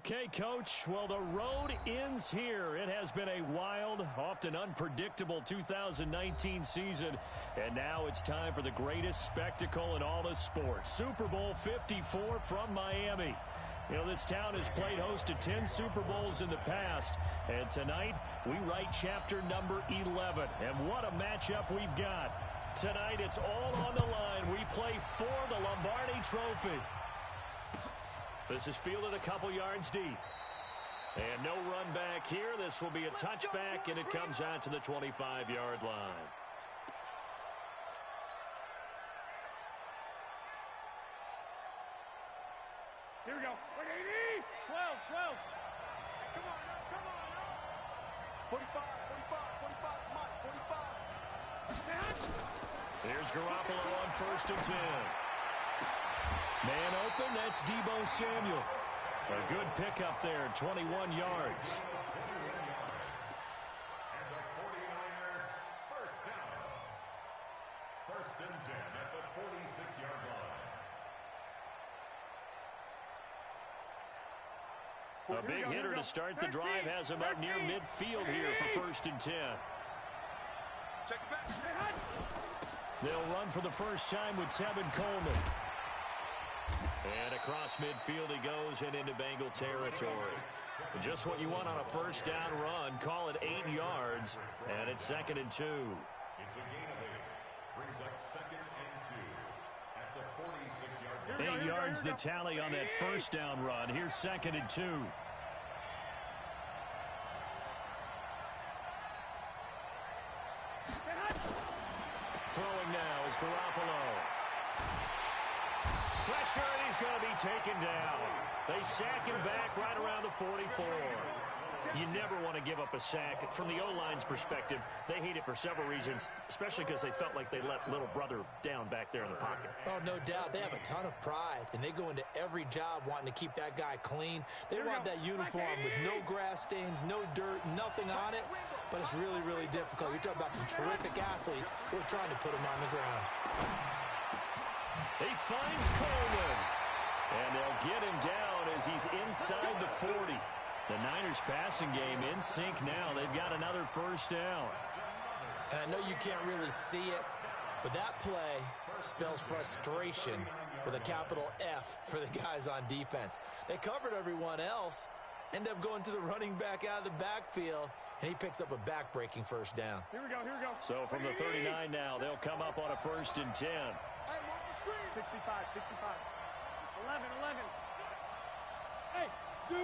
Okay, Coach. Well, the road ends here. It has been a wild, often unpredictable 2019 season. And now it's time for the greatest spectacle in all of sports. Super Bowl 54 from Miami. You know, this town has played host to 10 Super Bowls in the past. And tonight, we write chapter number 11. And what a matchup we've got. Tonight, it's all on the line. We play for the Lombardi Trophy. This is fielded a couple yards deep. And no run back here. This will be a touchback, and it comes out to the 25-yard line. Here we go. 12, 12. Come on, come on. 45, 45, Mike, 45. Here's Garoppolo on 1st and 10. Man open, that's Deebo Samuel. A good pickup there, 21 yards. And the 49er, first down. 1st and 10 at the 46-yard line. A big hitter to start the drive has him up near midfield here for 1st and 10. Check it back. They'll run for the first time with Tevin Coleman. And across midfield he goes and into Bengal territory. Just what you want on a first down run. Call it 8 yards, and it's 2nd and 2. It's a gain of 8. Brings up 2nd and 2 at the 46-yard line. 8 yards the tally on that first down run. Here's 2nd and 2. Throwing now is Garoppolo. Pressure, and he's going to be taken down. They sack him back right around the 44. You never want to give up a sack. From the O-line's perspective, they hate it for several reasons, especially because they felt like they let little brother down back there in the pocket. Oh, no doubt. They have a ton of pride, and they go into every job wanting to keep that guy clean. They want that uniform with no grass stains, no dirt, nothing on it, but it's really, really difficult. You're talking about some terrific athletes who are trying to put him on the ground. He finds Coleman, and they'll get him down as he's inside the 40. The Niners passing game in sync now. They've got another first down. And I know you can't really see it, but that play spells frustration with a capital F for the guys on defense. They covered everyone else, end up going to the running back out of the backfield, and he picks up a back-breaking first down. Here we go. So from the 39 now, they'll come up on a 1st and 10. 65. 11. Hey, 2.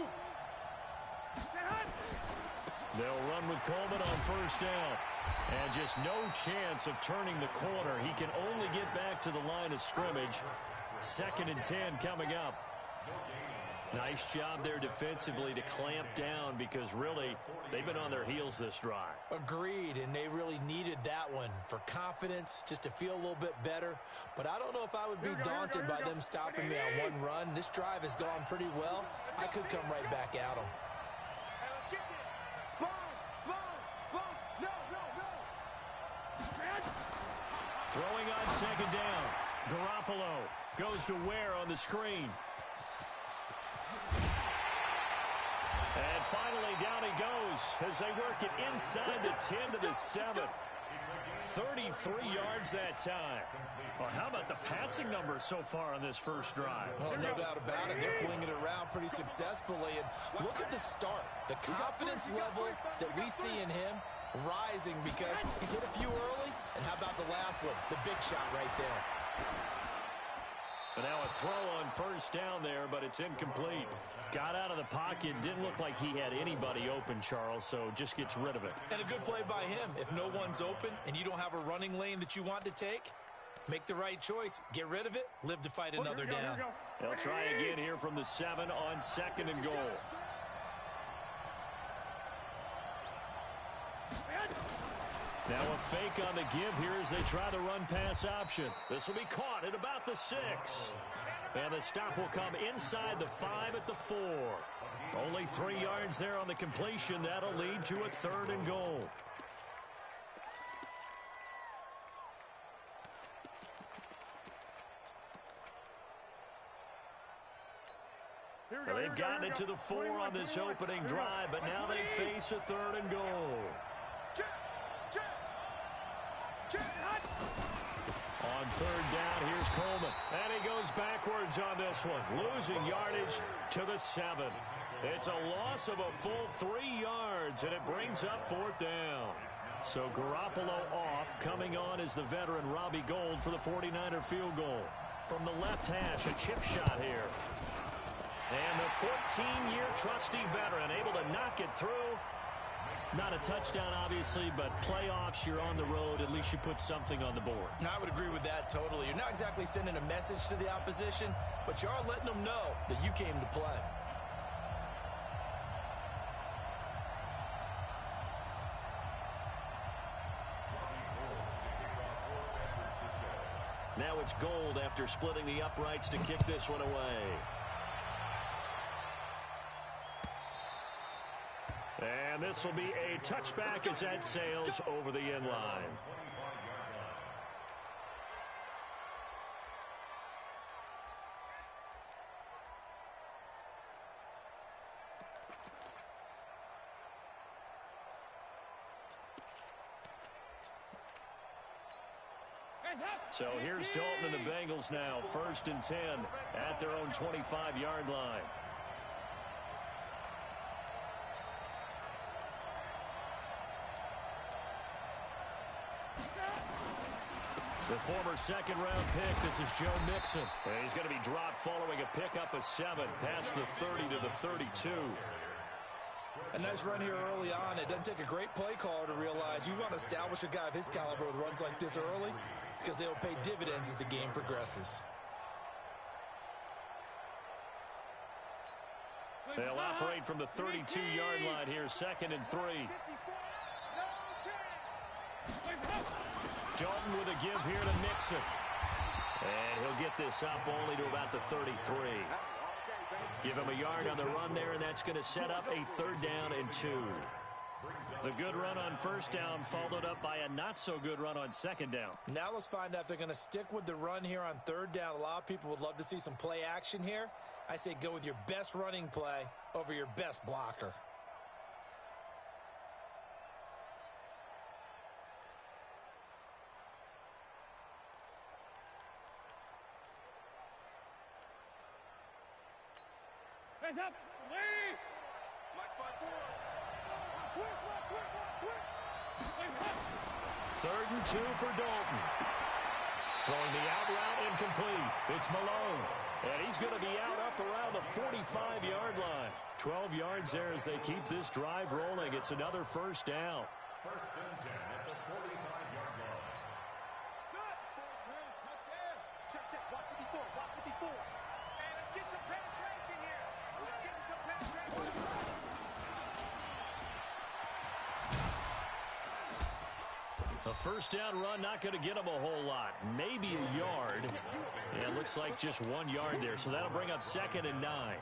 They'll run with Coleman on first down. And just no chance of turning the corner. He can only get back to the line of scrimmage. 2nd and 10 coming up. Nice job there defensively to clamp down because really they've been on their heels this drive. Agreed, and they really needed that one for confidence, just to feel a little bit better. But I don't know if I would be daunted by them stopping me on one run. This drive has gone pretty well. I could come right back at them. Throwing on 2nd down. Garoppolo goes to Ware on the screen. And finally, down he goes as they work it inside the 10 to the 7. 33 yards that time. Well, how about the passing numbers so far on this first drive? Oh, no doubt about it. They're flinging it around pretty successfully. And look at the start. The confidence level that we see in him rising because he's hit a few early. And how about the last one? The big shot right there. But now a throw on first down there, but it's incomplete. Got out of the pocket. Didn't look like he had anybody open, Charles, so just gets rid of it. And a good play by him. If no one's open and you don't have a running lane that you want to take, make the right choice. Get rid of it. Live to fight another down. They'll try again here from the 7 on 2nd and goal. Now a fake on the give here as they try the run-pass option. This will be caught at about the 6. And the stop will come inside the 5 at the 4. Only 3 yards there on the completion. That'll lead to a 3rd and goal. Well, they've gotten it to the 4 on this opening drive, but now they face a 3rd and goal. On 3rd down, here's Coleman. And he goes backwards on this one, losing yardage to the 7. It's a loss of a full 3 yards, and it brings up 4th down. So Garoppolo off. Coming on is the veteran Robbie Gould for the 49er field goal. From the left hash, a chip shot here. And the 14-year trusty veteran able to knock it through. Not a touchdown, obviously, but playoffs, you're on the road. At least you put something on the board. I would agree with that totally. You're not exactly sending a message to the opposition, but you are letting them know that you came to play. Now it's Gould after splitting the uprights to kick this one away. And this will be a touchback as that sails over the end line. So here's Dalton and the Bengals now, 1st and 10 at their own 25-yard line. The former 2nd-round pick, this is Joe Mixon. And he's going to be dropped following a pickup of 7 past the 30 to the 32. A nice run here early on. It doesn't take a great play caller to realize you want to establish a guy of his caliber with runs like this early because they'll pay dividends as the game progresses. They'll operate from the 32-yard line here, 2nd and 3. Dalton with a give here to Mixon. And he'll get this up only to about the 33. Give him a yard on the run there, and that's going to set up a 3rd down and 2. The good run on 1st down followed up by a not-so-good run on 2nd down. Now let's find out if they're going to stick with the run here on 3rd down. A lot of people would love to see some play action here. I say go with your best running play over your best blocker. Hands up. Lead. Black spot forward. Switch. 3rd and 2 for Dalton. Throwing the out route incomplete. It's Malone. And he's going to be out up around the 45-yard line. 12 yards there as they keep this drive rolling. It's another 1st down. 1st and 10 at the 45-yard line. Set. Touchdown. Check. Block 54. Block 54. And let's get some penetration here. Let's get some penetration. A 1st down run, not going to get him a whole lot. Maybe a yard. Yeah, it looks like just 1 yard there. So that'll bring up 2nd and 9.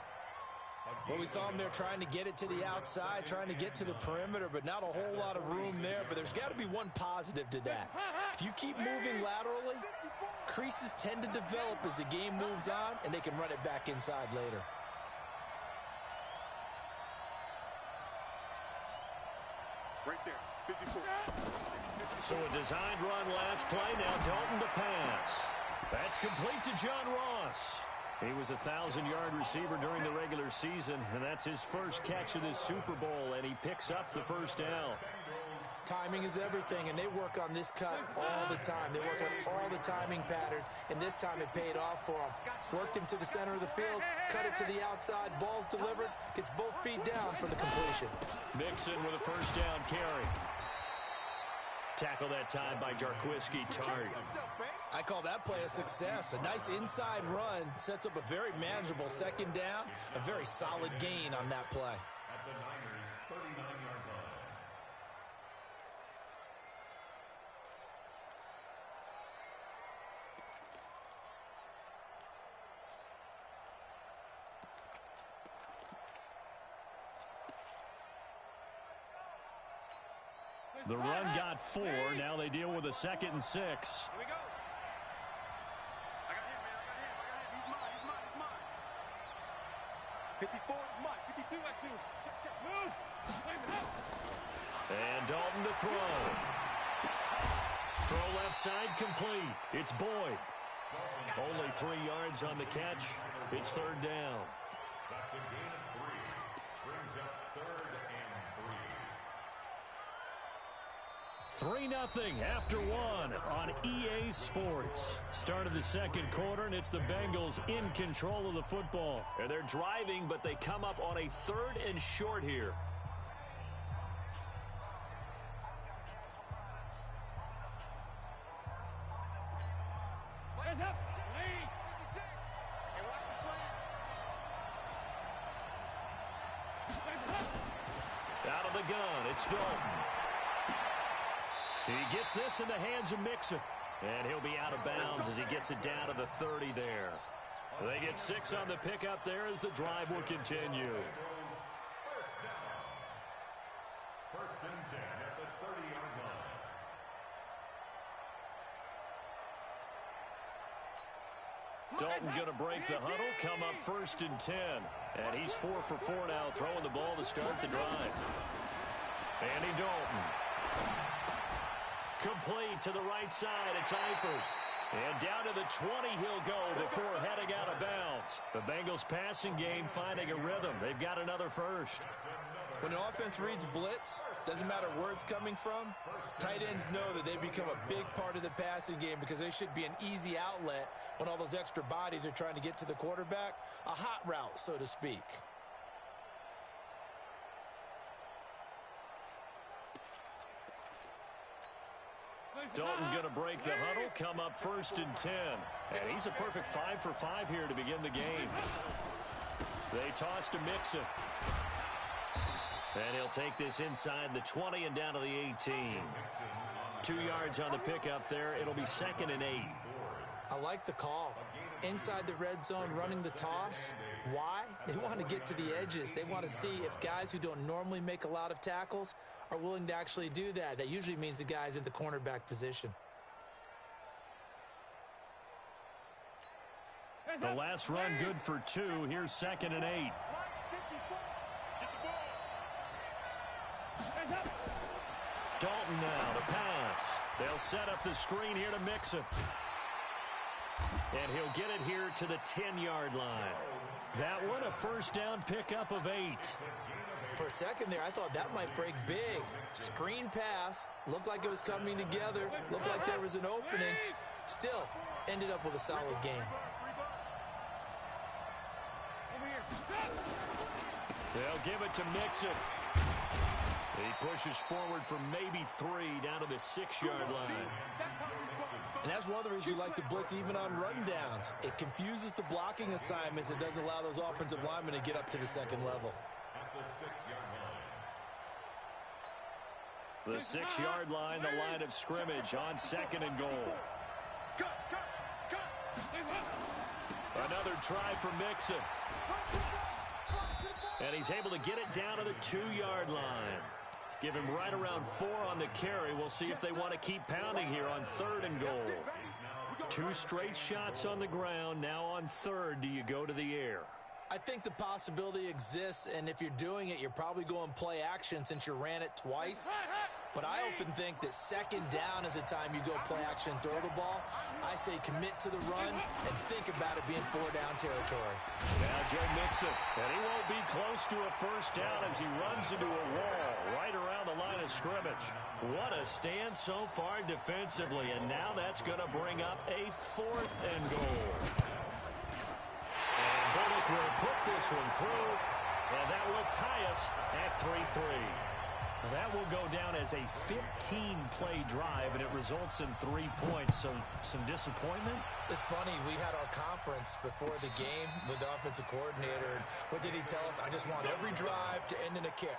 Well, we saw him there trying to get it to the outside, trying to get to the perimeter, but not a whole lot of room there. But there's got to be one positive to that. If you keep moving laterally, creases tend to develop as the game moves on, and they can run it back inside later. Right there. 54. So a designed run last play. Now Dalton to pass. That's complete to John Ross. He was a 1,000-yard receiver during the regular season, and that's his first catch of this Super Bowl, and he picks up the 1st down. Timing is everything, and they work on this cut all the time. They work on all the timing patterns, and this time it paid off for him. Worked him to the center of the field, cut it to the outside, ball's delivered, gets both feet down for the completion. Mixon with a 1st down carry. Tackle that time by Jarquiski Tart. I call that play a success. A nice inside run sets up a very manageable 2nd down, a very solid gain on that play. At the Niners' 39-yard line. The run got 4. Now they deal with a 2nd and 6. Here we go. I got him, man. I got him. He's mine. 54. And Dalton to throw. Throw left side complete. It's Boyd. Only 3 yards on the catch. It's third down. That's a gain of 3. Brings up third and 3. 3-0 after 1 on EA Sports. Start of the second quarter, and it's the Bengals in control of the football. And they're driving, but they come up on a 3rd and short here. Out of the gun, it's Dalton. He gets this in the hands of Mixon. And he'll be out of bounds as he gets it down to the 30 there. They get 6 on the pickup there as the drive will continue. First down. First and 10 at the 30-yard line. Dalton going to break the huddle, come up first and 10. And he's 4 for 4 now, throwing the ball to start the drive. Andy Dalton. Complete to the right side. It's Eifert. And down to the 20 he'll go before heading out of bounds. The Bengals passing game finding a rhythm. They've got another first. When an offense reads blitz, doesn't matter where it's coming from, tight ends know that they become a big part of the passing game because they should be an easy outlet when all those extra bodies are trying to get to the quarterback. A hot route, so to speak. Dalton going to break the huddle, come up first and 10. And he's a perfect 5 for 5 here to begin the game. They toss to Mixon. And he'll take this inside the 20 and down to the 18. 2 yards on the pickup there. It'll be 2nd and 8. I like the call. Inside the red zone, running the toss. Why? They want to get to the edges. They want to see if guys who don't normally make a lot of tackles are willing to actually do that. That usually means the guy's in the cornerback position. The last run good for 2. Here's 2nd and 8. Dalton now to pass. They'll set up the screen here to Mixon. And he'll get it here to the 10-yard line. That one a first down pickup of 8. For a second there, I thought that might break big. Screen pass. Looked like it was coming together. Looked like there was an opening. Still, ended up with a solid game. They'll give it to Mixon. He pushes forward for maybe 3 down to the 6-yard line. And that's one of the reasons you like to blitz even on rundowns. It confuses the blocking assignments. It doesn't allow those offensive linemen to get up to the second level. At the 6-yard line. The 6-yard line, the line of scrimmage on 2nd and goal. Another try for Mixon. And he's able to get it down to the 2-yard line. Give him right around 4 on the carry. We'll see if they want to keep pounding here on 3rd and goal. 2 straight shots on the ground. Now on 3rd, do you go to the air? I think the possibility exists, and if you're doing it, you're probably going play action since you ran it twice. But I often think that 2nd down is a time you go play action and throw the ball. I say commit to the run and think about it being 4-down territory. Now Joe Mixon, and he won't be close to a first down as he runs into a wall right around the line of scrimmage. What a stand so far defensively, and now that's going to bring up a 4th and goal. And Bullock will put this one through, and that will tie us at 3-3. That will go down as a 15-play drive, and it results in 3 points. So some disappointment? It's funny. We had our conference before the game with the offensive coordinator. And what did he tell us? I just want every drive to end in a kick,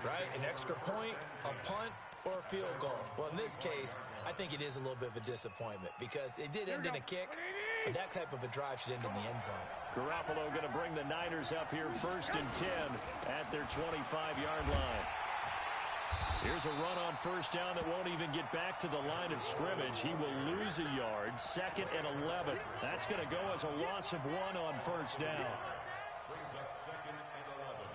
right? An extra point, a punt, or a field goal. Well, in this case, I think it is a little bit of a disappointment because it did end in a kick, but that type of a drive should end in the end zone. Garoppolo going to bring the Niners up here 1st and 10 at their 25-yard line. Here's a run on first down that won't even get back to the line of scrimmage. He will lose a yard. 2nd and 11. That's going to go as a loss of 1 on first down. Brings up 2nd and 11.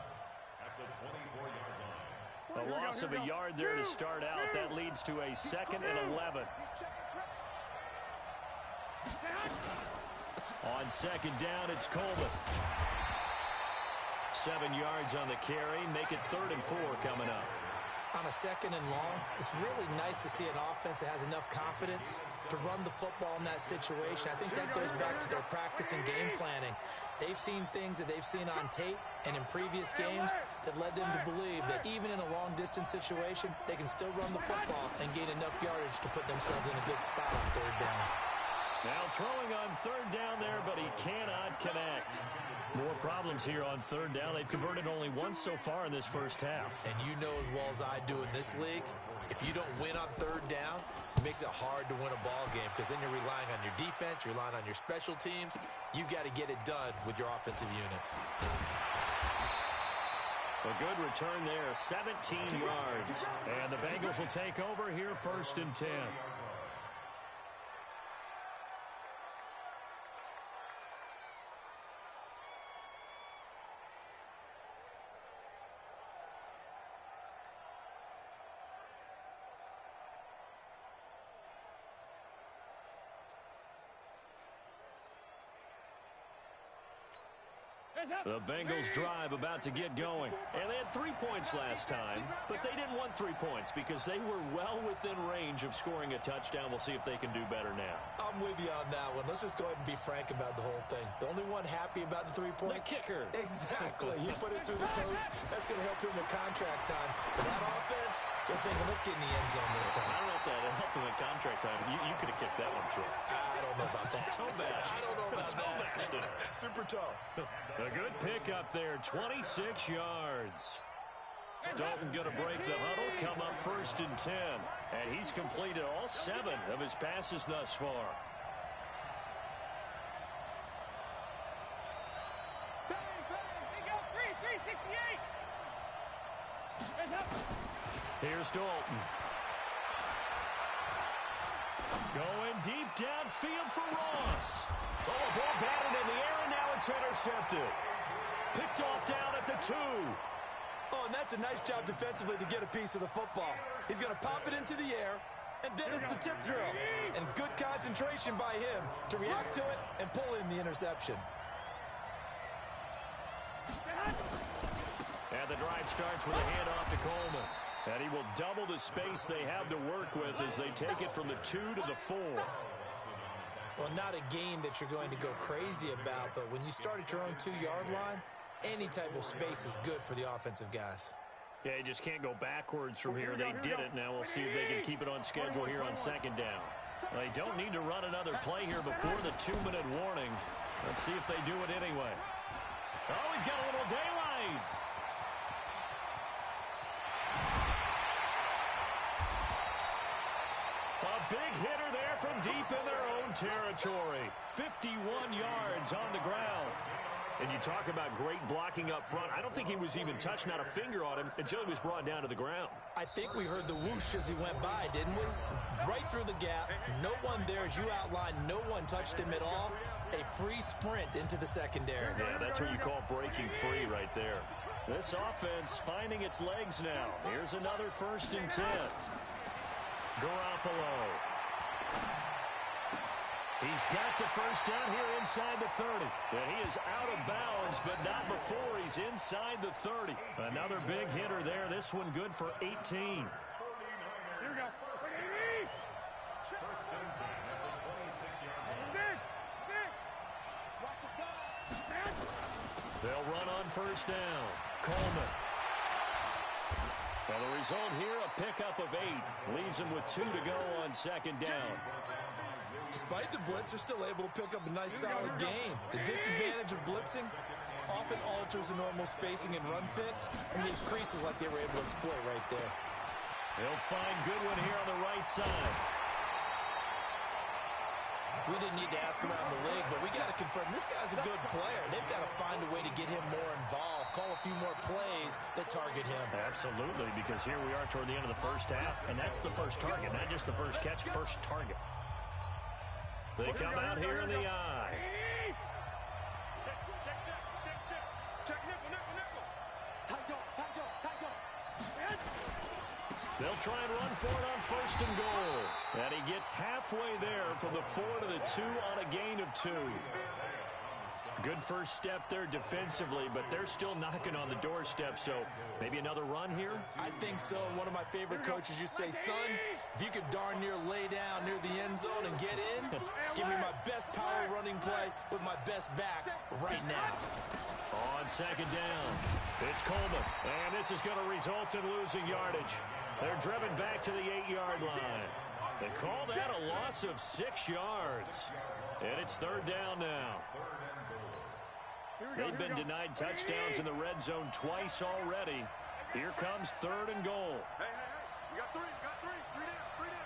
Loss of a yard there to start out. That leads to a 2nd and 11. On 2nd down, it's Coleman. 7 yards on the carry. Make it 3rd and 4 coming up. On a 2nd and long, it's really nice to see an offense that has enough confidence to run the football in that situation. I think that goes back to their practice and game planning. They've seen things that they've seen on tape and in previous games that led them to believe that even in a long-distance situation, they can still run the football and gain enough yardage to put themselves in a good spot on 3rd down. Now throwing on 3rd down there, but he cannot connect. More problems here on 3rd down. They've converted only once so far in this first half. And you know as well as I do in this league, if you don't win on 3rd down, it makes it hard to win a ball game because then you're relying on your defense, you're relying on your special teams. You've got to get it done with your offensive unit. A good return there, 17 yards. And the Bengals will take over here 1st and 10. The Bengals drive about to get going. And they had 3 points last time, but they didn't want 3 points because they were well within range of scoring a touchdown. We'll see if they can do better now. I'm with you on that one. Let's just go ahead and be frank about the whole thing. The only one happy about the 3-point? The kicker. Exactly. He put it through the post. That's going to help him with contract time. But that offense, they're thinking, let's get in the end zone this time. I don't know if that helped him with contract time. You could have kicked that one short. I don't know about that. Toe bash. I don't know about that. Super toe. A good pickup there, 26 yards. Dalton going to break the huddle, come up 1st and 10. And he's completed all 7 of his passes thus far. Bang, bang, they go 368. Here's Dalton. Going deep downfield for Ross. Oh, a ball batted in the air, and now it's intercepted. Picked off down at the 2. Oh, and that's a nice job defensively to get a piece of the football. He's going to pop it into the air, and then it's the tip drill. And good concentration by him to react to it and pull in the interception. And the drive starts with a handoff to Coleman. And he will double the space they have to work with as they take it from the 2 to the 4. Well, not a game that you're going to go crazy about, but when you start at your own 2-yard line, any type of space is good for the offensive guys. Yeah, you just can't go backwards from here. They did it. Now we'll see if they can keep it on schedule here on 2nd down. They don't need to run another play here before the 2-minute warning. Let's see if they do it anyway. Oh, he's got a little daylight. A big hitter there from deep in their own territory. 51 yards on the ground. And you talk about great blocking up front. I don't think he was even touched, not a finger on him, until he was brought down to the ground. I think we heard the whoosh as he went by, didn't we? Right through the gap. No one there, as you outlined, no one touched him at all. A free sprint into the secondary. Yeah, that's what you call breaking free right there. This offense finding its legs now. Here's another 1st and 10. Garoppolo. He's got the 1st down here inside the 30. And he is out of bounds, but not before he's inside the 30. Another big hitter there. This one good for 18. Here we go. First and 10 at the 26-yard line. They'll run on 1st down. Coleman. Well, the result here, a pickup of 8. Leaves him with 2 to go on 2nd down. Despite the blitz, they're still able to pick up a nice, solid gain. The disadvantage of blitzing often alters the normal spacing and run fits, and leaves creases like they were able to exploit right there. They'll find Goodwin here on the right side. We didn't need to ask around the league, but we got to confirm this guy's a good player. They've got to find a way to get him more involved, call a few more plays that target him. Absolutely, because here we are toward the end of the first half, and that's the first target, not just the first catch, first target. They come out here in the eye. Check, nickel. Tight go. They'll try and run for it on 1st and goal. And he gets halfway there from the 4 to the 2 on a gain of 2. Good first step there defensively, but they're still knocking on the doorstep, so maybe another run here? I think so. One of my favorite coaches used to say, son, if you could darn near lay down near the end zone and get in, give me my best power running play with my best back right now. On 2nd down, it's Coleman, and this is going to result in losing yardage. They're driven back to the 8-yard line. They call that a loss of 6 yards, and it's 3rd down now. They've been denied touchdowns in the red zone twice already. Here comes 3rd and goal. Hey, we got 3, three down.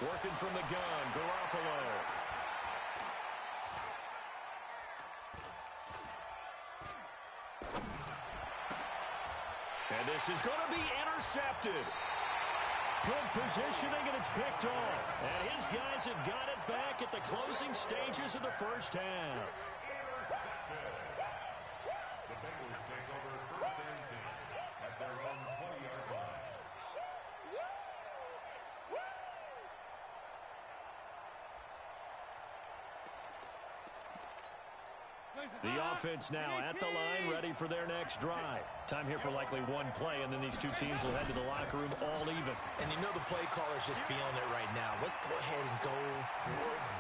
Working from the gun, Garoppolo. And this is going to be intercepted. Good positioning, and it's picked off. And his guys have got it back at the closing stages of the first half. The Bengals take over 1st and 10 at their own 20-yard line. The offense now at the line, ready for their next drive. Time here for likely one play, and then these two teams will head to the locker room all even. And you know the play caller's just feeling it right now. Let's go ahead and go for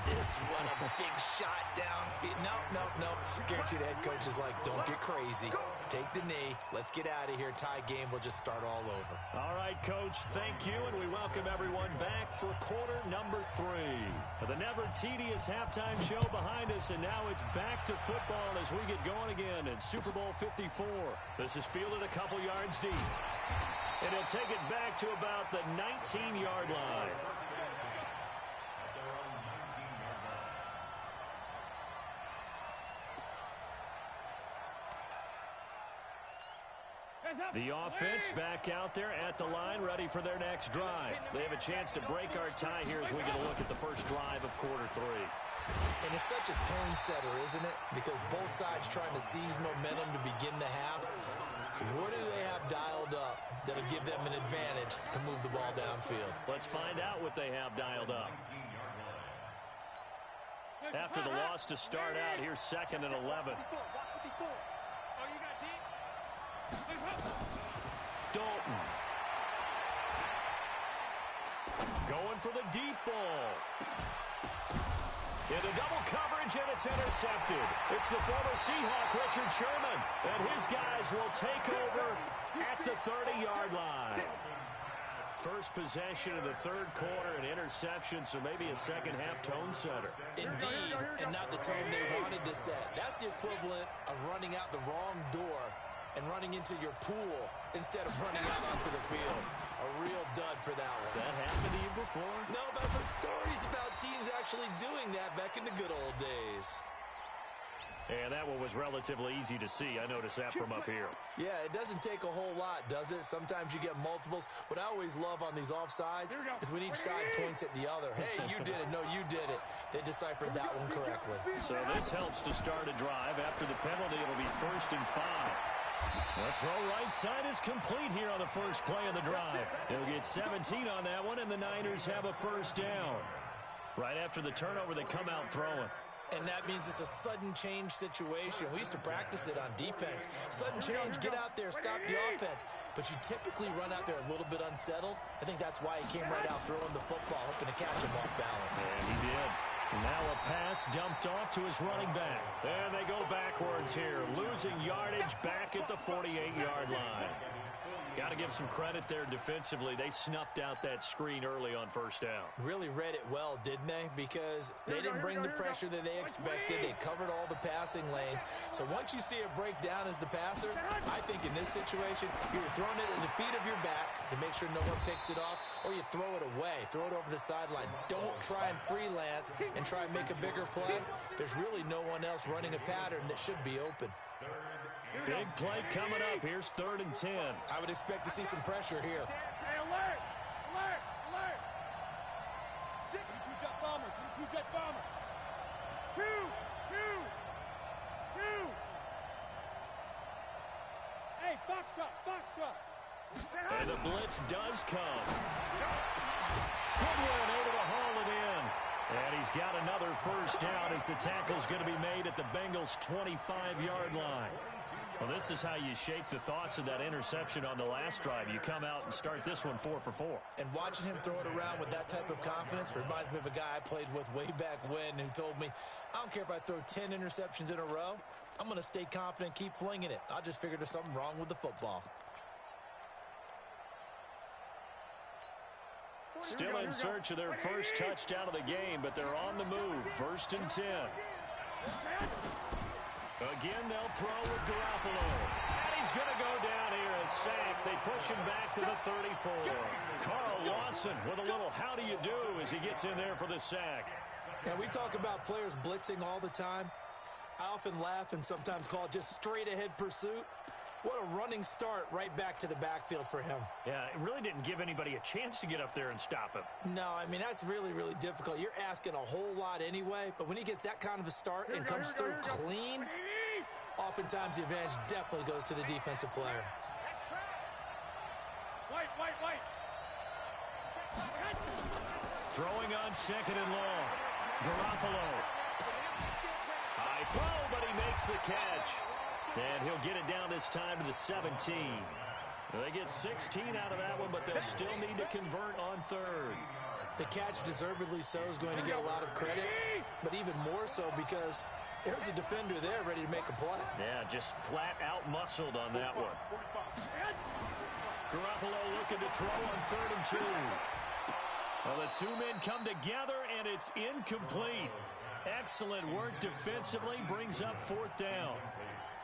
this one. A big shot downfield. No. Guaranteed the head coach is like, don't get crazy. Take the knee. Let's get out of here. Tie game will just start all over. All right, Coach, thank you, and we welcome everyone back for quarter number 3. The never tedious halftime show behind us, and now it's back to football as we get going again in Super Bowl 54. This is fielded a couple yards deep. And he'll take it back to about the 19-yard line. The offense back out there at the line, ready for their next drive. They have a chance to break our tie here as we get a look at the first drive of quarter 3. And it's such a tone setter, isn't it? Because both sides trying to seize momentum to begin the half. What do they have dialed up that'll give them an advantage to move the ball downfield? Let's find out what they have dialed up. After the loss to start out, here's 2nd and 11. Dalton. Going for the deep ball. Into double coverage, and it's intercepted. It's the former Seahawk, Richard Sherman, and his guys will take over at the 30-yard line. First possession of the 3rd quarter, an interception, so maybe a second-half tone setter. Indeed, and not the tone they wanted to set. That's the equivalent of running out the wrong door and running into your pool instead of running out onto the field. A real dud for that one. Has that happened to you before? No, but I've heard stories about teams actually doing that back in the good old days. And that one was relatively easy to see. I noticed that from up here. Yeah, it doesn't take a whole lot, does it? Sometimes you get multiples. What I always love on these offsides is when each side points at the other. Hey, you did it. No, you did it. They deciphered that one correctly. So this helps to start a drive. After the penalty, it'll be 1st and 5. The throw right side is complete here on the first play of the drive. They'll get 17 on that one, and the Niners have a first down. Right after the turnover, they come out throwing. And that means it's a sudden change situation. We used to practice it on defense. Sudden change, get out there, stop the offense. But you typically run out there a little bit unsettled. I think that's why he came right out throwing the football, hoping to catch him off balance. And he did. Now a pass dumped off to his running back. And they go backwards here, losing yardage back at the 48-yard line. Got to give some credit there defensively. They snuffed out that screen early on first down. Really read it well, didn't they? Because they didn't bring the pressure that they expected. They covered all the passing lanes. So once you see it break down as the passer, I think in this situation, you're throwing it at the feet of your back to make sure no one picks it off, or you throw it away, throw it over the sideline. Don't try and freelance and try and make a bigger play. There's really no one else running a pattern that should be open. Big play coming up. Here's 3rd and 10. I would expect to see some pressure here. Hey, alert! Alert! Alert! 2 jet bombers. 2 jet bombers. 2! Hey, Foxtrot! And the blitz does come. Goodwin able to haul it in. And he's got another first down as the tackle's going to be made at the Bengals' 25-yard line. Well, this is how you shake the thoughts of that interception on the last drive. You come out and start this one 4 for 4. And watching him throw it around with that type of confidence reminds me of a guy I played with way back when who told me, I don't care if I throw 10 interceptions in a row. I'm going to stay confident, keep flinging it. I just figured there's something wrong with the football. Still in search of their first touchdown of the game, but they're on the move. 1st and 10. Again, they'll throw with Garoppolo. And he's going to go down here, a sack. They push him back to the 34. Carl Lawson with a little how do you do as he gets in there for the sack. Now, we talk about players blitzing all the time. I often laugh and sometimes call it just straight-ahead pursuit. What a running start right back to the backfield for him. Yeah, it really didn't give anybody a chance to get up there and stop him. No, I mean, that's really, really difficult. You're asking a whole lot anyway, but when he gets that kind of a start and comes through clean, oftentimes the advantage definitely goes to the defensive player. White. Throwing on 2nd and long. Garoppolo. High throw, but he makes the catch. And he'll get it down this time to the 17. They get 16 out of that one, but they'll still need to convert on 3rd. The catch, deservedly so, is going to get a lot of credit, but even more so because there's a defender there ready to make a play. Yeah, just flat out muscled on that one. Garoppolo looking to throw on 3rd and 2. Well, the 2 men come together, and it's incomplete. Excellent work defensively, brings up 4th down.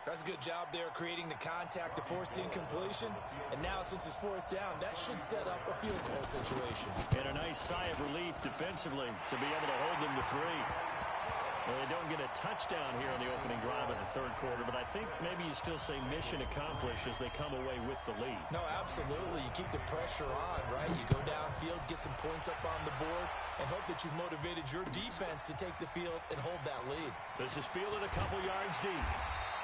That's a good job there creating the contact to force the incompletion. And now, since it's 4th down, that should set up a field goal situation. And a nice sigh of relief defensively to be able to hold them to 3. Well, they don't get a touchdown here on the opening drive of the 3rd quarter, but I think maybe you still say mission accomplished as they come away with the lead. No, absolutely. You keep the pressure on, right? You go downfield, get some points up on the board, and hope that you've motivated your defense to take the field and hold that lead. This is fielded a couple yards deep.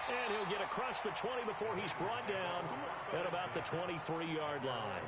And he'll get across the 20 before he's brought down at about the 23-yard line.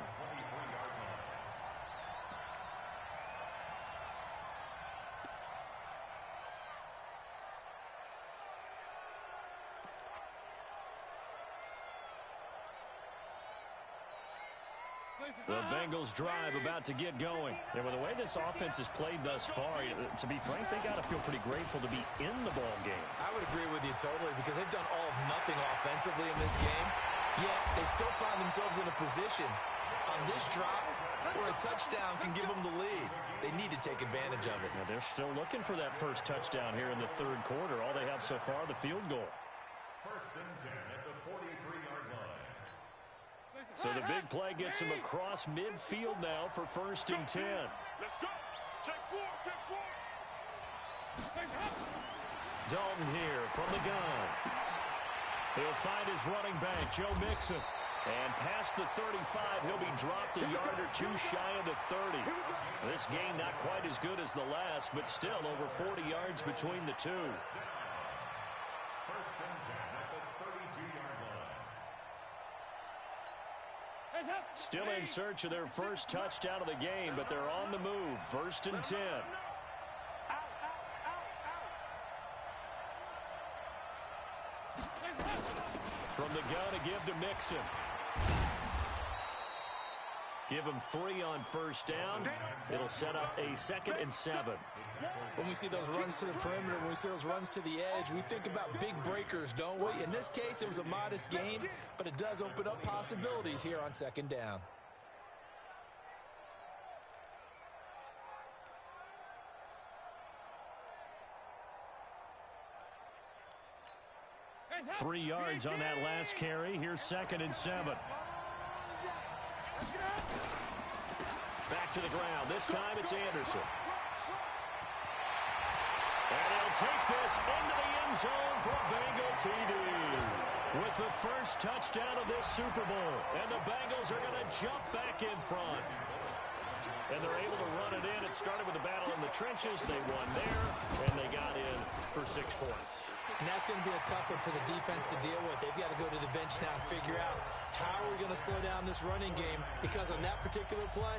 The Bengals drive about to get going. And with the way this offense has played thus far, to be frank, they got to feel pretty grateful to be in the ball game. I would agree with you totally because they've done all of nothing offensively in this game, yet they still find themselves in a position on this drive where a touchdown can give them the lead. They need to take advantage of it. Now, they're still looking for that first touchdown here in the 3rd quarter. All they have so far, the field goal. 1st and 10 at the 43-yard line. So the big play gets him across midfield now for 1st and 10. Let's go. Check 4. Dalton here from the gun. He'll find his running back, Joe Mixon. And past the 35, he'll be dropped a yard or 2 shy of the 30. This game not quite as good as the last, but still over 40 yards between the two. 1st and 10 at the 32-yard line. Still in search of their first touchdown of the game, but they're on the move. 1st and 10. From the gun to give to Mixon. Give him 3 on 1st down. It'll set up a 2nd and 7. When we see those runs to the perimeter, when we see those runs to the edge, we think about big breakers, don't we? In this case, it was a modest gain, but it does open up possibilities here on 2nd down. Three yards on that last carry. Here's 2nd and 7. Back to the ground. This time it's Anderson. And he'll take this into the end zone for a Bengal TD. with the first touchdown of this Super Bowl. And the Bengals are going to jump back in front. And they're able to run it in. It started with a battle in the trenches. They won there, and they got in for 6 points. And that's going to be a tough one for the defense to deal with. They've got to go to the bench now and figure out how are we going to slow down this running game, because on that particular play,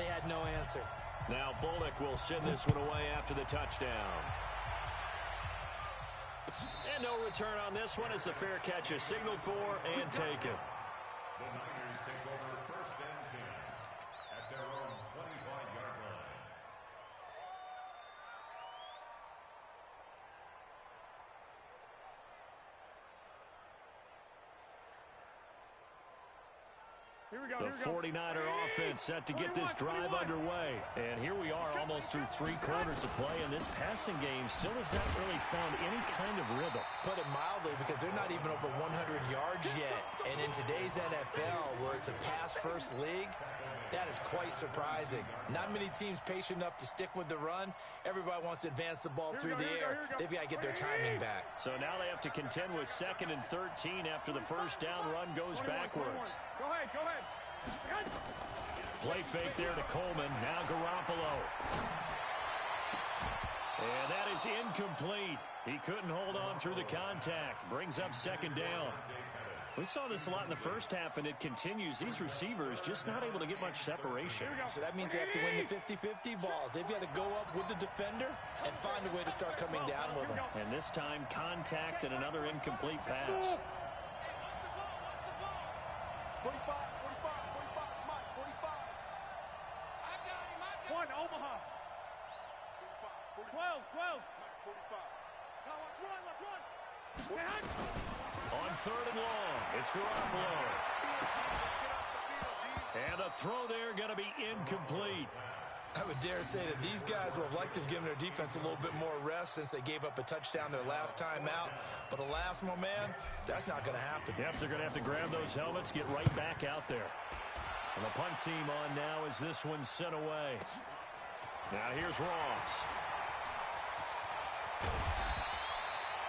they had no answer. Now Bullock will send this one away after the touchdown. And no return on this one as the fair catch is signaled for and taken. The Niners take over first and 10 at their own 25-yard line. The 49er offense set to get this drive underway. And here we are almost through 3 quarters of play, and this passing game still has not really found any kind of rhythm. Put it mildly, because they're not even over 100 yards yet. And in today's NFL, where it's a pass-first league, that is quite surprising. Not many teams patient enough to stick with the run. Everybody wants to advance the ball through the air. They've got to get their timing back. So now they have to contend with 2nd and 13 after the first down run goes backwards. Go ahead. Play fake there to Coleman. Now Garoppolo. And that is incomplete. He couldn't hold on through the contact. Brings up 2nd down. We saw this a lot in the first half, and it continues. These receivers just not able to get much separation. So that means they have to win the 50-50 balls. They've got to go up with the defender and find a way to start coming down with them. And this time, contact and another incomplete pass. 45, Mike, 45. One, Omaha. 12. Mike, 45. Now let's run. On 3rd and long, it's Garoppolo. And the throw there going to be incomplete. I would dare say that these guys would have liked to have given their defense a little bit more rest since they gave up a touchdown their last time out. But alas, my man, that's not going to happen. Yep, they're going to have to grab those helmets, get right back out there. And the punt team on now as this one's sent away. Now here's Ross.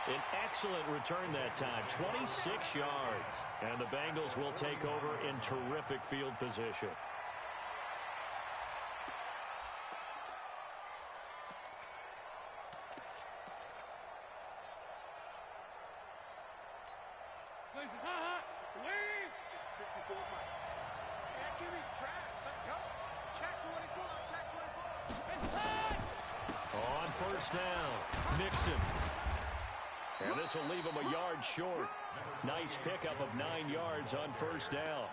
An excellent return that time, 26 yards. And the Bengals will take over in terrific field position. On 1st down, Mixon. And this will leave him a yard short. Nice pickup of 9 yards on 1st down.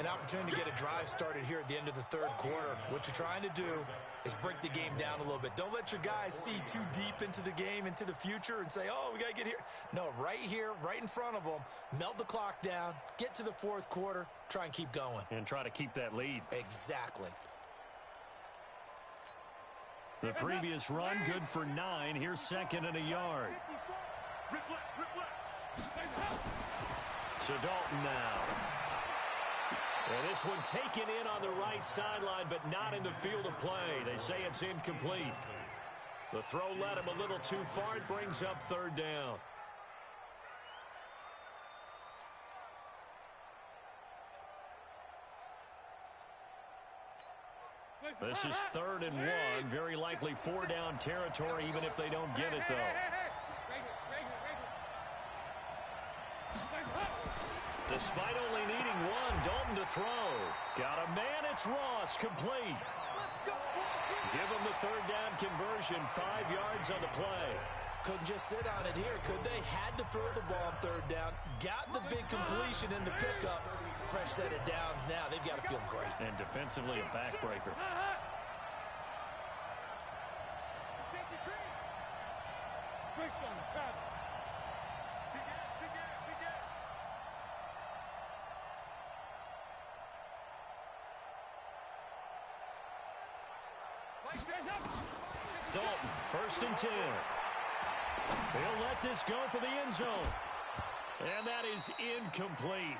An opportunity to get a drive started here at the end of the 3rd quarter. What you're trying to do is break the game down a little bit. Don't let your guys see too deep into the game, into the future, and say, oh, we got to get here. No, right here, right in front of them, melt the clock down, get to the 4th quarter, try and keep going. And try to keep that lead. Exactly. The previous run, good for 9. Here's 2nd and a yard. So Dalton now. And this one taken in on the right sideline, but not in the field of play. They say it's incomplete. The throw led him a little too far. It brings up 3rd down. This is 3rd and 1. Very likely 4-down territory, even if they don't get it, though. Despite only needing 1, Dalton to throw. Got a man, it's Ross, complete. Give him the 3rd down conversion, 5 yards on the play. Couldn't just sit on it here, could they? Had to throw the ball on 3rd down. Got the big completion in the pickup. Fresh set of downs now. They've got to feel great. And defensively, a backbreaker. Dalton, 1st and 10. He'll let this go for the end zone. And that is incomplete.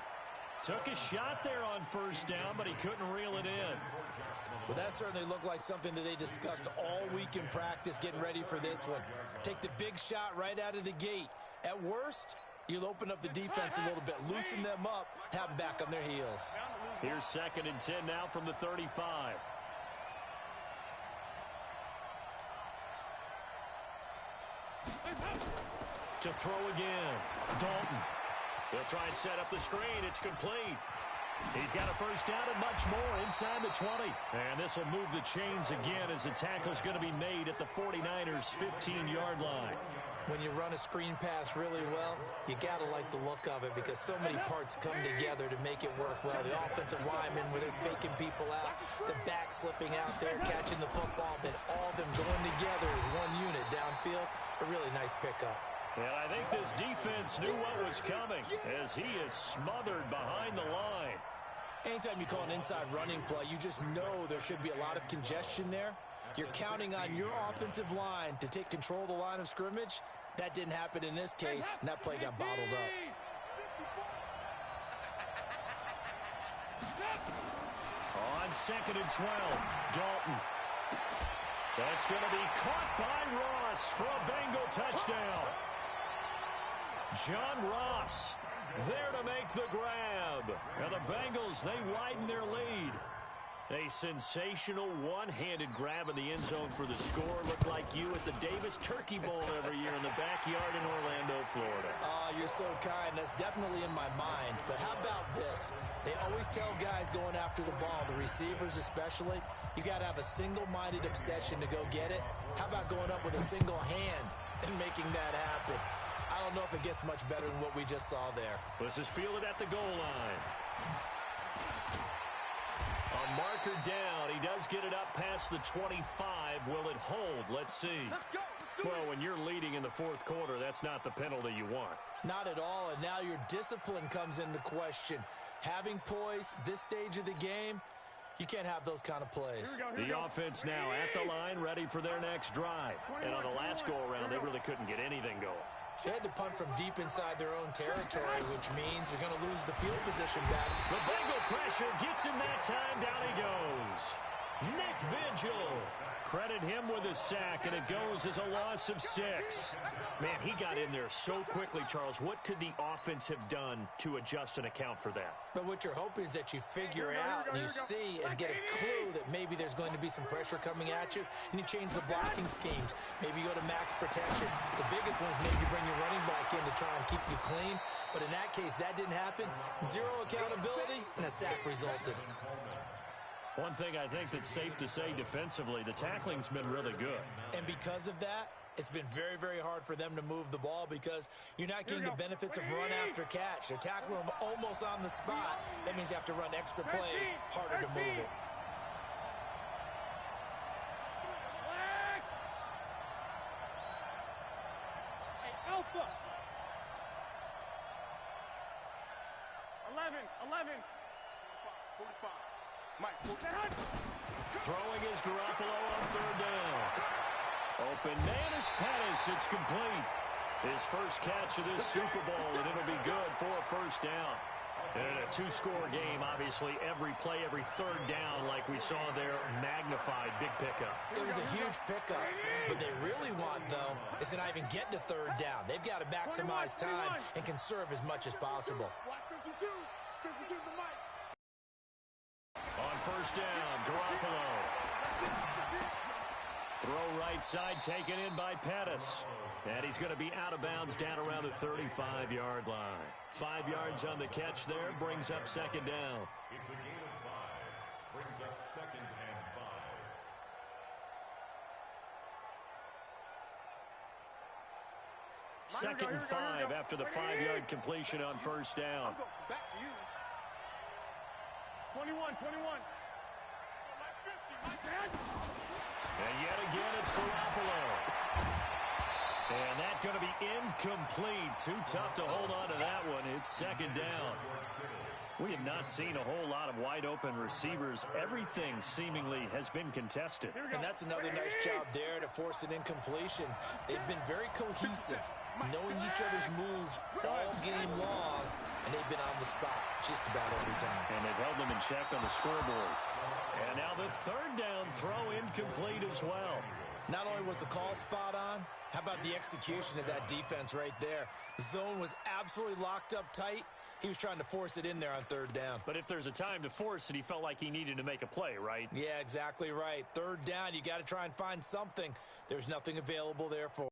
Took a shot there on 1st down, but he couldn't reel it in. Well, that certainly looked like something that they discussed all week in practice, getting ready for this one. Take the big shot right out of the gate. At worst, You'll open up the defense a little bit, loosen them up, have them back on their heels. Here's 2nd and 10 now from the 35. To throw again. Dalton. They'll try and set up the screen. It's complete. He's got a first down and much more inside the 20. And this will move the chains again as the tackle's going to be made at the 49ers' 15-yard line. When you run a screen pass really well, you got to like the look of it because so many parts come together to make it work well. The offensive linemen where they're faking people out, the back slipping out there, catching the football, then all of them going together as one unit downfield. A really nice pickup. And I think this defense knew what was coming as he is smothered behind the line. Anytime you call an inside running play, you just know there should be a lot of congestion there. You're counting on your offensive line to take control of the line of scrimmage. That didn't happen in this case, and that play got bottled up. On 2nd and 12, Dalton. That's going to be caught by Ross for a Bengal touchdown. John Ross there to make the grab. And the Bengals, they widen their lead. A sensational one-handed grab in the end zone for the score. Looked like you at the Davis Turkey Bowl every year in the backyard in Orlando, Florida. Oh, you're so kind. That's definitely in my mind. But how about this? They always tell guys going after the ball, the receivers especially, you got to have a single-minded obsession to go get it. How about going up with a single hand and making that happen? I don't know if it gets much better than what we just saw there. This is fielded at the goal line. A marker down. He does get it up past the 25. Will it hold? Let's see. Well, when you're leading in the fourth quarter, that's not the penalty you want. Not at all, and now your discipline comes into question. Having poise this stage of the game, you can't have those kind of plays. The offense now at the line, ready for their next drive. And on the last go-around, they really couldn't get anything going. They had to punt from deep inside their own territory, which means you're going to lose the field position back. The Bengal pressure gets him that time. Down he goes. Nick Vigil. Credit him with a sack, and it goes as a loss of 6. Man, he got in there so quickly, Charles. What could the offense have done to adjust and account for that? But what you're hoping is that you figure out and you see and get a clue that maybe there's going to be some pressure coming at you, and you change the blocking schemes. Maybe you go to max protection. The biggest one's maybe bring your running back in to try and keep you clean. But in that case, that didn't happen. Zero accountability, and a sack resulted. One thing I think that's safe to say defensively, the tackling's been really good. And because of that, it's been very, very hard for them to move the ball because you're not getting the benefits of run after catch. They're tackling them almost on the spot. That means you have to run extra plays, harder to move it. Hey, Alpha. 11. 45. Mike, throwing is Garoppolo on 3rd down. Open man is Pettis. It's complete. His first catch of this Super Bowl, and it'll be good for a first down. And in a 2-score game, obviously, every play, every 3rd down, like we saw there, magnified, big pickup. It was a huge pickup. What they really want, though, is to not even get to 3rd down. They've got to maximize time and conserve as much as possible. 52. 52's the mic. On 1st down, Garoppolo. Throw right side taken in by Pettis. And he's going to be out of bounds down around the 35-yard line. 5 yards on the catch there, brings up 2nd down. It's a gain of 5. Brings up 2nd and 5. Second and 5 after the 5-yard completion on 1st down. Back to you. 21. And yet again, it's Garoppolo. And that's going to be incomplete. Too tough to hold on to that one. It's 2nd down. We have not seen a whole lot of wide-open receivers. Everything seemingly has been contested. And that's another nice job there to force an incompletion. They've been very cohesive, knowing each other's moves all game long, and they've been on the spot just about every time. And they've held them in check on the scoreboard. And now the 3rd down throw incomplete as well. Not only was the call spot on, how about the execution of that defense right there? The zone was absolutely locked up tight. He was trying to force it in there on third down. But if there's a time to force it, he felt like he needed to make a play, right? Yeah, exactly right. Third down, you got to try and find something. There's nothing available there for him.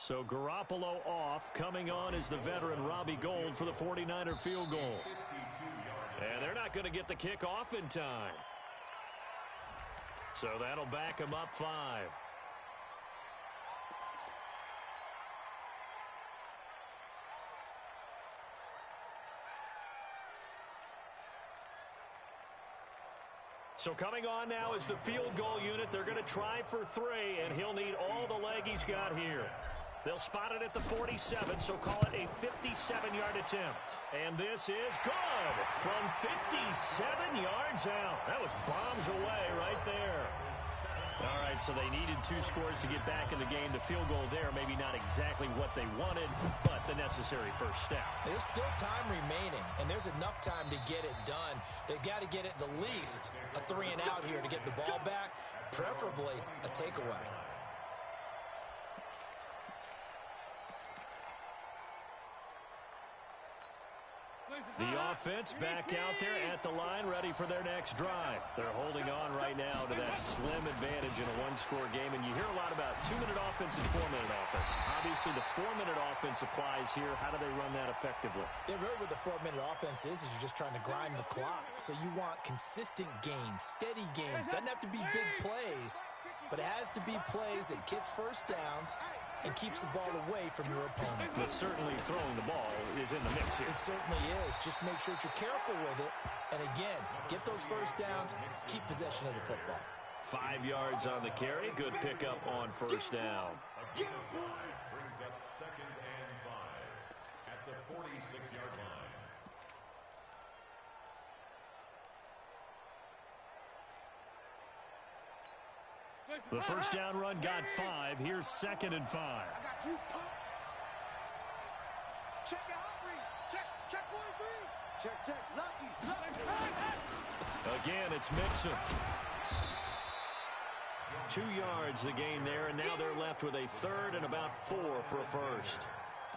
So Garoppolo off. Coming on is the veteran Robbie Gould for the 49er field goal. And they're not going to get the kick off in time. So that'll back him up 5. So coming on now is the field goal unit. They're going to try for 3, and he'll need all the leg he's got here. They'll spot it at the 47, so call it a 57-yard attempt. And this is good from 57 yards out. That was bombs away right there. All right, so they needed 2 scores to get back in the game. The field goal there, maybe not exactly what they wanted, but the necessary first step. There's still time remaining, and there's enough time to get it done. They've got to get it the least a 3 and out here to get the ball back, preferably a takeaway. The offense back out there at the line, ready for their next drive. They're holding on right now to that slim advantage in a 1-score game, and you hear a lot about 2-minute offense and 4-minute offense. Obviously, the 4-minute offense applies here. How do they run that effectively? Yeah, really what the 4-minute offense is you're just trying to grind the clock. So you want consistent gains, steady gains. Doesn't have to be big plays, but it has to be plays that gets first downs and keeps the ball away from your opponent. But certainly throwing the ball is in the mix here. It certainly is. Just make sure that you're careful with it. And again, get those first downs, keep possession of the football. 5 yards on the carry. Good pickup on first down. Brings up 2nd and 5 at the 46-yard line. The first down run got 5. Here's 2nd and 5. I got you, pop. Check the hot read. Check 43. Check, lucky. Again, it's Mixon. 2 yards the gain there, and now they're left with a 3rd and about 4 for a first.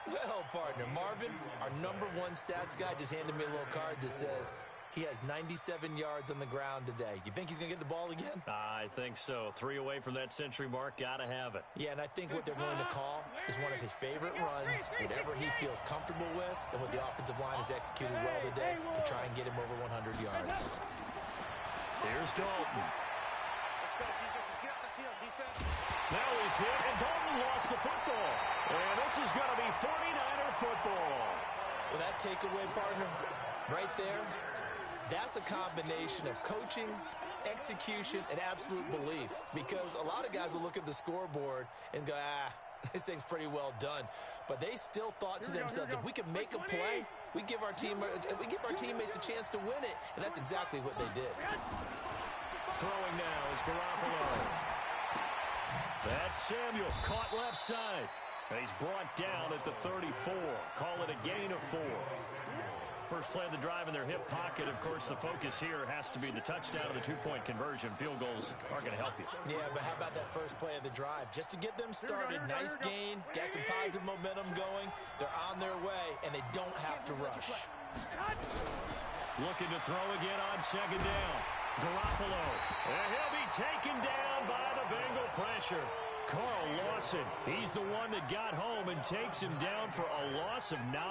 Well, partner, Marvin, our #1 stats guy, just handed me a little card that says he has 97 yards on the ground today. You think he's going to get the ball again? I think so. 3 away from that century mark. Got to have it. Yeah, and I think what they're going to call is one of his favorite runs, whatever he feels comfortable with, and what the offensive line has executed well today to try and get him over 100 yards. Here's Dalton. Let's go, defense. Get out the field, defense. Now he's hit, and Dalton lost the football. And this is going to be 49er football. Well, that takeaway, partner, right there, that's a combination of coaching, execution, and absolute belief. Because a lot of guys will look at the scoreboard and go, this thing's pretty well done. But they still thought to themselves, if we can make a play, we give our teammates a chance to win it. And that's exactly what they did. Throwing now is Garoppolo. That's Samuel, caught left side. And he's brought down at the 34. Call it a gain of 4. First play of the drive in their hip pocket. Of course, the focus here has to be the touchdown of the 2-point conversion. Field goals are going to help you. Yeah, but how about that first play of the drive? Just to get them started, nice gain, got some positive momentum going. They're on their way, and they don't have to rush. Looking to throw again on 2nd down. Garoppolo. And he'll be taken down by the Bengal pressure. Carl Lawson, he's the one that got home and takes him down for a loss of 9.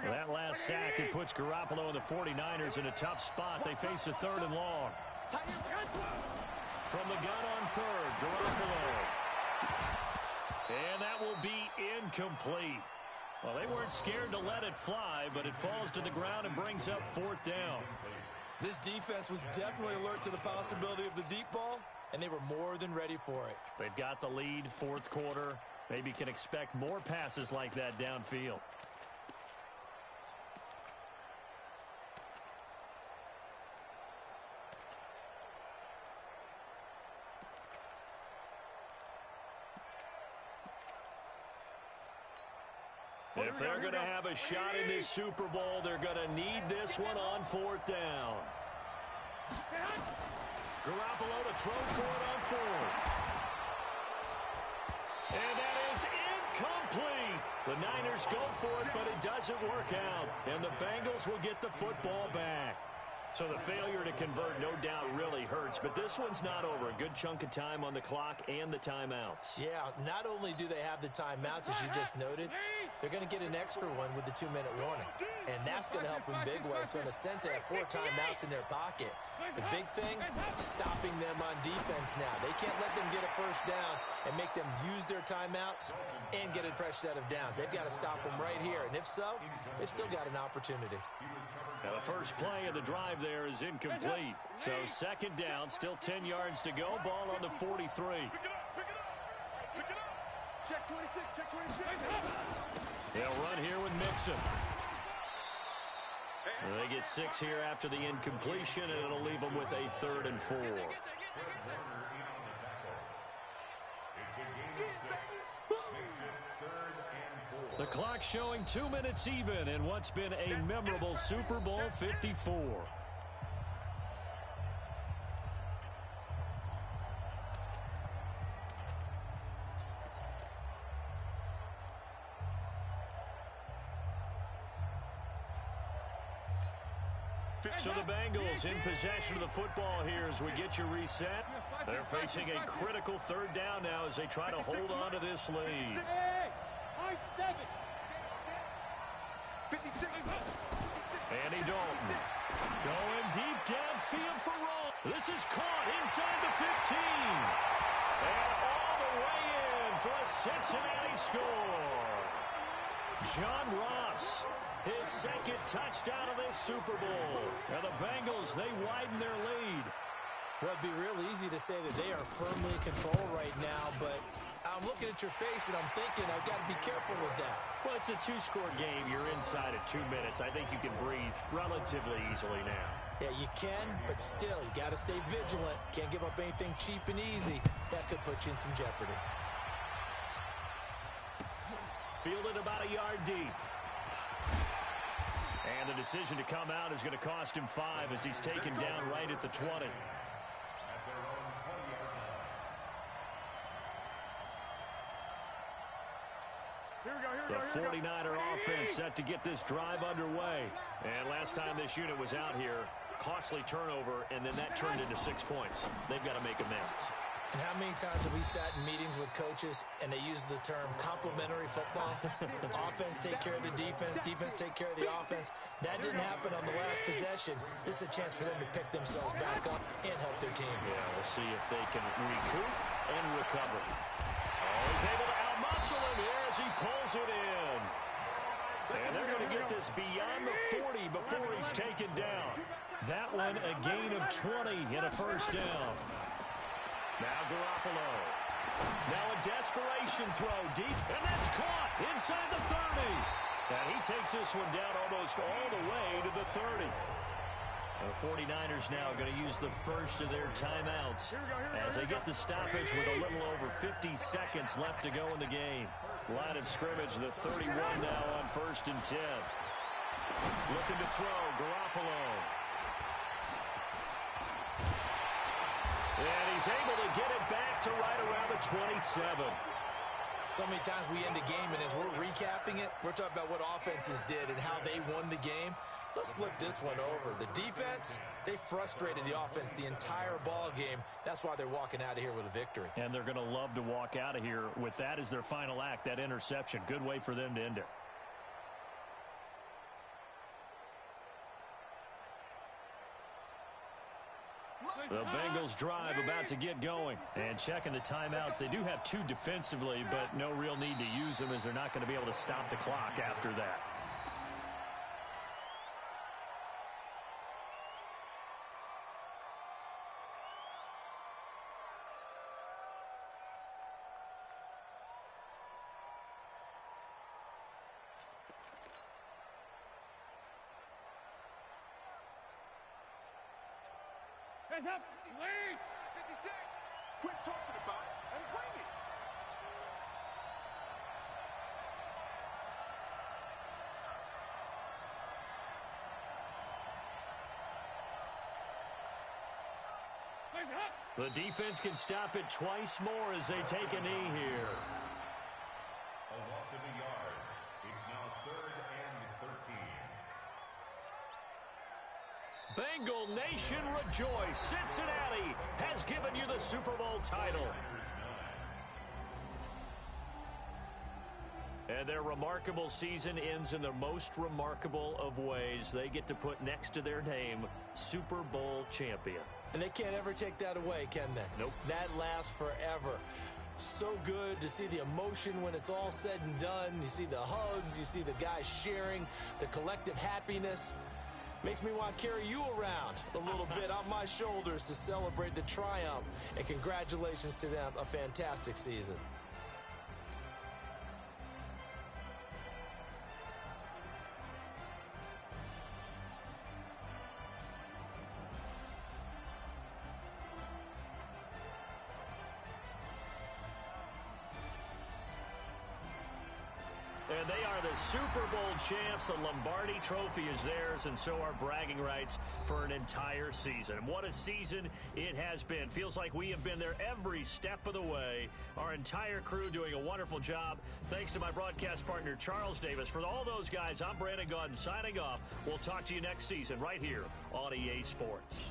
That last sack, it puts Garoppolo and the 49ers in a tough spot. They face a 3rd and long. From the gun on 3rd, Garoppolo. And that will be incomplete. Well, they weren't scared to let it fly, but it falls to the ground and brings up 4th down. This defense was definitely alert to the possibility of the deep ball, and they were more than ready for it. They've got the lead, fourth quarter. Maybe can expect more passes like that downfield. If they're going to have a shot in this Super Bowl, they're going to need this one on fourth down. Garoppolo to throw for it on fourth. And that is incomplete. The Niners go for it, but it doesn't work out. And the Bengals will get the football back. So the failure to convert no doubt really hurts, but this one's not over. A good chunk of time on the clock and the timeouts. Yeah, not only do they have the timeouts, as you just noted, they're going to get an extra one with the 2-minute warning. And that's going to help in big ways. So in a sense, they have 4 timeouts in their pocket. The big thing, stopping them on defense now. They can't let them get a first down and make them use their timeouts and get a fresh set of downs. They've got to stop them right here. And if so, they've still got an opportunity. Now the first play of the drive there is incomplete. So second down, still 10 yards to go. Ball on the 43. Pick it up, pick it up. Pick it up. Check 26, check 26. They'll run here with Mixon. They get 6 here after the incompletion, and it'll leave them with a 3rd and 4. The clock showing 2 minutes even in what's been a memorable Super Bowl 54. So the Bengals in possession of the football here as we get you reset. They're facing a critical 3rd down now as they try to hold on to this lead. Andy Dalton going deep downfield for Roll. This is caught inside the 15. And all the way in for a Cincinnati score. John Ross, his 2nd touchdown of this Super Bowl. And the Bengals, they widen their lead. Well, it'd be real easy to say that they are firmly in control right now, but I'm looking at your face and I'm thinking I've got to be careful with that. Well, it's a 2-score game. You're inside of 2 minutes. I think you can breathe relatively easily now. Yeah, you can, but still, you got to stay vigilant. Can't give up anything cheap and easy. That could put you in some jeopardy. Fielded about a yard deep. And the decision to come out is going to cost him 5 as he's taken down right at the 20. The 49er offense set to get this drive underway. And last time this unit was out here, costly turnover, and then that turned into 6 points. They've got to make amends. And how many times have we sat in meetings with coaches and they use the term complementary football? Offense take care of the defense, defense take care of the offense. That didn't happen on the last possession. This is a chance for them to pick themselves back up and help their team. Yeah, we'll see if they can recoup and recover. Oh, he's able to outmuscle him here as he pulls it in. And they're going to get this beyond the 40 before he's taken down. That one a gain of 20 and a first down. Now Garoppolo. Now a desperation throw deep, and that's caught inside the 30. And he takes this one down almost all the way to the 30. The 49ers now going to use the first of their timeouts as they get the stoppage with a little over 50 seconds left to go in the game. Line of scrimmage, the 31 now on 1st and 10. Looking to throw, Garoppolo. And he's able to get it back to right around the 27. So many times we end a game, and as we're recapping it, we're talking about what offenses did and how they won the game. Let's flip this one over. The defense, they frustrated the offense the entire ball game. That's why they're walking out of here with a victory. And they're going to love to walk out of here with that as their final act, that interception. Good way for them to end it. The Bengals drive about to get going. And checking the timeouts. They do have 2 defensively, but no real need to use them as they're not going to be able to stop the clock after that. Hands up. Lead. 56. Quit talking about it and bring it. The defense can stop it twice more as they take a knee here. A loss of a yard. It's now 3rd and 13. Bengal Nation rejoice. Cincinnati has given you the Super Bowl title. And their remarkable season ends in the most remarkable of ways. They get to put next to their name, Super Bowl champion. And they can't ever take that away, can they? Nope. That lasts forever. So good to see the emotion when it's all said and done. You see the hugs, you see the guys sharing, the collective happiness. Makes me want to carry you around a little bit on my shoulders to celebrate the triumph. And congratulations to them, a fantastic season. And they are the Super Bowl champs. The Lombardi Trophy is theirs, and so are bragging rights for an entire season. What a season it has been. Feels like we have been there every step of the way. Our entire crew doing a wonderful job. Thanks to my broadcast partner, Charles Davis. For all those guys, I'm Brandon Gaudin signing off. We'll talk to you next season right here on EA Sports.